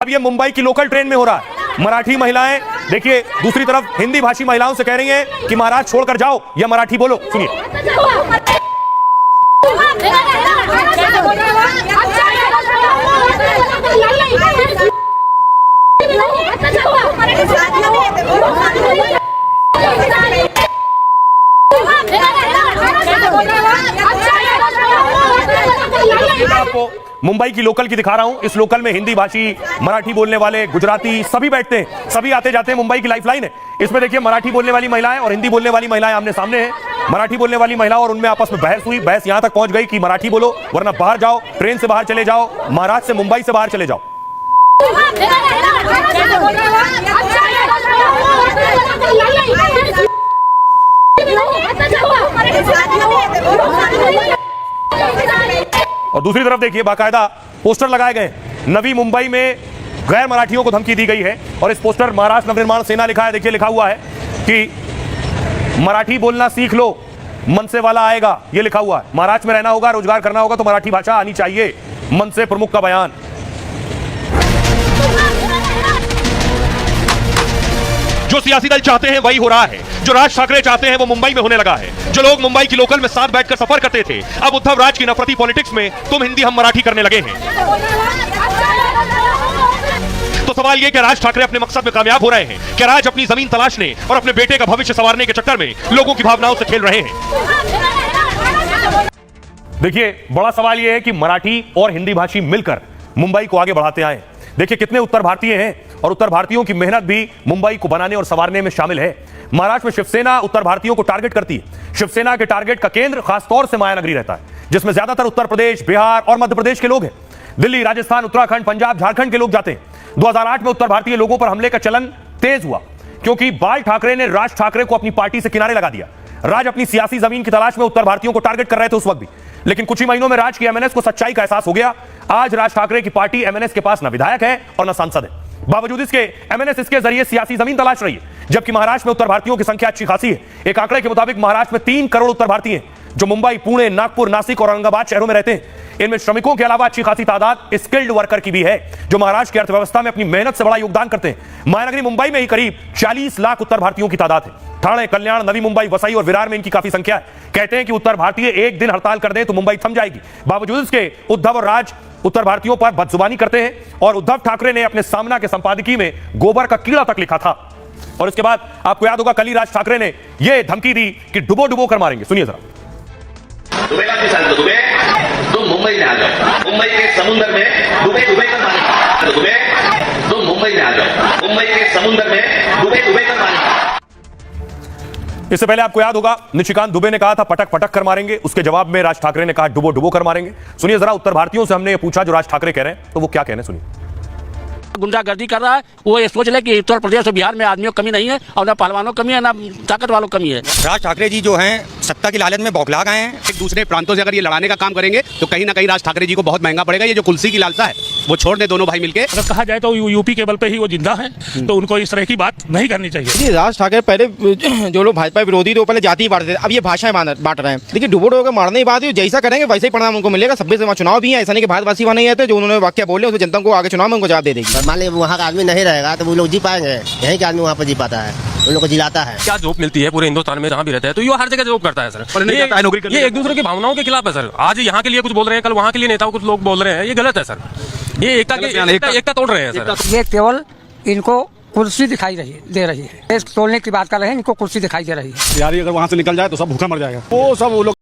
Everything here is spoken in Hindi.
अब ये मुंबई की लोकल ट्रेन में हो रहा है। मराठी महिलाएं देखिए दूसरी तरफ हिंदी भाषी महिलाओं से कह रही हैं कि महाराज छोड़कर जाओ या मराठी बोलो। सुनिए। आपको मुंबई की लोकल की दिखा रहा हूं। इस लोकल में हिंदी भाषी, मराठी बोलने वाले, गुजराती सभी बैठते हैं, सभी आते जाते हैं। मुंबई की लाइफलाइन है। इसमें देखिए मराठी बोलने वाली महिलाएं और हिंदी बोलने वाली महिलाएं आमने सामने हैं। मराठी बोलने वाली महिला और उनमें आपस में बहस हुई। बहस यहां तक पहुंच गई कि मराठी बोलो वरना बाहर जाओ, ट्रेन से बाहर चले जाओ, महाराष्ट्र से मुंबई से बाहर चले जाओ। और दूसरी तरफ देखिए बाकायदा पोस्टर लगाए गए। नवी मुंबई में गैर मराठियों को धमकी दी गई है और इस पोस्टर महाराष्ट्र नवनिर्माण सेना लिखा है। देखिए लिखा हुआ है कि मराठी बोलना सीख लो, मनसे वाला आएगा। ये लिखा हुआ है। महाराष्ट्र में रहना होगा, रोजगार करना होगा तो मराठी भाषा आनी चाहिए। मनसे प्रमुख का बयान। जो सियासी दल चाहते हैं वही हो रहा है। जो राज ठाकरे चाहते हैं वो मुंबई में होने लगा है। जो लोग मुंबई की लोकल में साथ बैठकर सफर करते थे, अब उद्धव राज की नफरती पॉलिटिक्स में तुम हिंदी हम मराठी करने लगे हैं। तो सवाल ये कि राज ठाकरे अपने मकसद में कामयाब हो रहे हैं? क्या राज अपनी जमीन तलाशने और अपने बेटे का भविष्य संवारने के चक्कर में लोगों की भावनाओं से खेल रहे हैं? देखिए बड़ा सवाल यह है कि मराठी और हिंदी भाषी मिलकर मुंबई को आगे बढ़ाते आए। देखिए कितने उत्तर भारतीय हैं और उत्तर भारतीयों की मेहनत भी मुंबई को बनाने और संवारने में शामिल है। महाराष्ट्र में शिवसेना उत्तर भारतीयों को टारगेट करती है। शिवसेना के टारगेट का केंद्र खासतौर से मायानगरी रहता है, जिसमें ज्यादातर उत्तर प्रदेश, बिहार और मध्य प्रदेश के लोग हैं। दिल्ली, राजस्थान, उत्तराखंड, पंजाब, झारखंड के लोग जाते हैं। 2008 में उत्तर भारतीय लोगों पर हमले का चलन तेज हुआ क्योंकि बाल ठाकरे ने राज ठाकरे को अपनी पार्टी से किनारे लगा दिया। राज अपनी सियासी जमीन की तलाश में उत्तर भारतीयों को टारगेट कर रहे थे उस वक्त भी, लेकिन कुछ ही महीनों में राज की एमएनएस को सच्चाई का एहसास हो गया। आज राज ठाकरे की पार्टी एमएनएस के पास न विधायक है और न सांसद है। बावजूद इसके एमएनएस इसके जरिए सियासी जमीन तलाश रही है, जबकि महाराष्ट्र में उत्तर भारतीयों की संख्या अच्छी खासी है। एक आंकड़े के मुताबिक महाराष्ट्र में 3 करोड़ उत्तर भारतीय हैं जो मुंबई, पुणे, नागपुर, नासिक और औरंगाबाद शहरों में रहते हैं। इनमें श्रमिकों के अलावा अच्छी खासी तादाद स्किल्ड वर्कर की भी है जो महाराष्ट्र की अर्थव्यवस्था में अपनी मेहनत से बड़ा योगदान करते हैं। मायानगरी मुंबई में ही करीब 40 लाख उत्तर भारतीयों की तादाद है। ठाणे, कल्याण, नवी मुंबई, वसई और विरार में इनकी काफी संख्या है। कहते हैं कि उत्तर भारतीय एक दिन हड़ताल कर दें तो मुंबई थम जाएगी। बावजूद इसके उद्धव और राज उत्तर भारतीयों पर बदजुबानी करते हैं और उद्धव ठाकरे ने अपने सामना के संपादकीय में गोबर का कीड़ा तक लिखा था। और इसके बाद आपको याद होगा कल ही राज ठाकरे ने यह धमकी दी कि डुबो डुबो कर मारेंगे। सुनिए जरा। दुबे का किसान दुबे तुम मुंबई में आ जाओ, मुंबई के समुद्र में डुबे डुबे कर मारेंगे। दुबे तुम मुंबई में आ जाओ, मुंबई के समुद्र में डुबे डुबे कर मारेंगे। इससे पहले आपको याद होगा निशिकांत दुबे ने कहा था पटक पटक कर मारेंगे। उसके जवाब में राज ठाकरे ने कहा डुबो डुबो कर मारेंगे। सुनिए जरा उत्तर भारतीयों से हमने ये पूछा जो राज ठाकरे कह रहे हैं तो वो क्या कह रहे हैं, सुनिए। गुंडागर्दी कर रहा है वो ये सोच ले कि उत्तर प्रदेश और बिहार में आदमियों की कमी नहीं है और ना पहलवानों की कमी है ना ताकत वालों की कमी है। राज ठाकरे जी जो हैं सत्ता की लालच में बौखला गए हैं। एक दूसरे प्रांतों से अगर ये लड़ाने का काम करेंगे तो कहीं ना कहीं राज ठाकरे जी को बहुत महंगा पड़ेगा। ये जो कुर्सी की लालसा है वो छोड़ दे दोनों भाई मिलके। अगर कहा जाए तो यूपी के बल पे ही वो जिंदा है तो उनको इस तरह की बात नहीं करनी चाहिए। राज ठाकरे पहले जो लोग भाजपा विरोधी थे पहले जाति बांटते थे, अब ये भाषाएं बांट रहे हैं। देखिए डुबो डुबो के मारने की बात जैसा करेंगे वैसे ही परिणाम उनको मिलेगा। 26 चुनाव भी है, ऐसा नहीं कि भारतवासी वहां नहीं आते। जो उन्होंने वाक्य बोले उस जनता को आगे चुनाव में उनको जवाब दे देगी। मान लीजिए वहाँ का आदमी नहीं रहेगा तो वो लोग जी पाएंगे? यहीं के आदमी वहाँ पर जी पाता है, उन लोग को जिलाता है। क्या जॉब मिलती है पूरे हिंदुस्तान में जहाँ भी रहता है तो ये हर जगह जॉब करता है सर। ये एक दूसरे की भावनाओं के खिलाफ है सर। आज यहाँ के लिए कुछ बोल रहे हैं, कल वहाँ के लिए नेताओं कुछ लोग बोल रहे हैं। ये गलत है सर। ये एकता तोड़ रहे हैं सर। ये केवल इनको कुर्सी दिखाई दे रही है। तोड़ने की बात कर रहे हैं, इनको कुर्सी दिखाई दे रही है। यार अगर वहाँ से निकल जाए तो सब भूखा मर जाएगा। वो सब वो लोग